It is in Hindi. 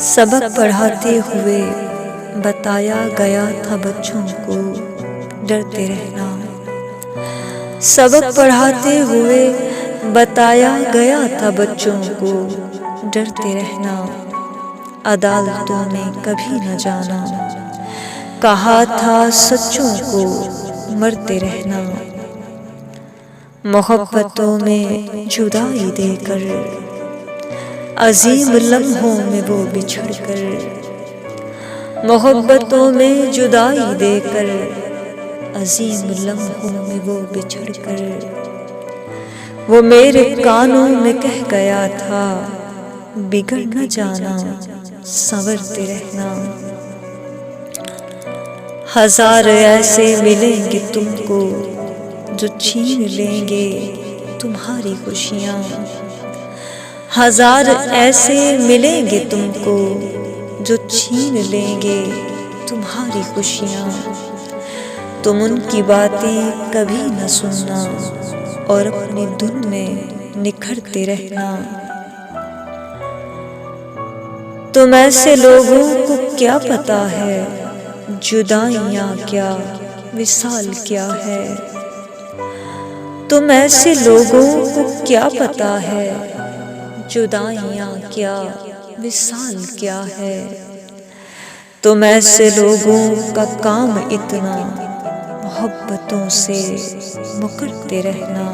सबक पढ़ाते हुए बताया गया था बच्चों को डरते रहना। सबक पढ़ाते हुए बताया गया था बच्चों को डरते रहना। अदालतों में कभी न जाना, कहा था सच्चों को मरते रहना। मोहब्बतों में जुदाई देकर अजीम लम्हों में वो बिछड़ कर, मोहब्बतों में जुदाई देकर अजीम लम्हों में वो बिछड़ कर, वो मेरे कानों में कह गया था बिगड़ न जाना संवरते रहना। हजार ऐसे मिलेंगे तुमको जो छीन लेंगे तुम्हारी खुशियाँ। हजार ऐसे मिलेंगे तुमको जो छीन लेंगे तुम्हारी खुशियाँ। तुम उनकी बातें कभी न सुनना और अपनी धुन में निखरते रहना। तुम ऐसे लोगों को क्या पता है जुदाइयाँ क्या विसाल क्या है। तुम ऐसे लोगों को क्या पता है जुदाइयाँ क्या विसाल क्या है। तुम ऐसे लोगों का काम इतना मोहब्बतों से मुकरते रहना।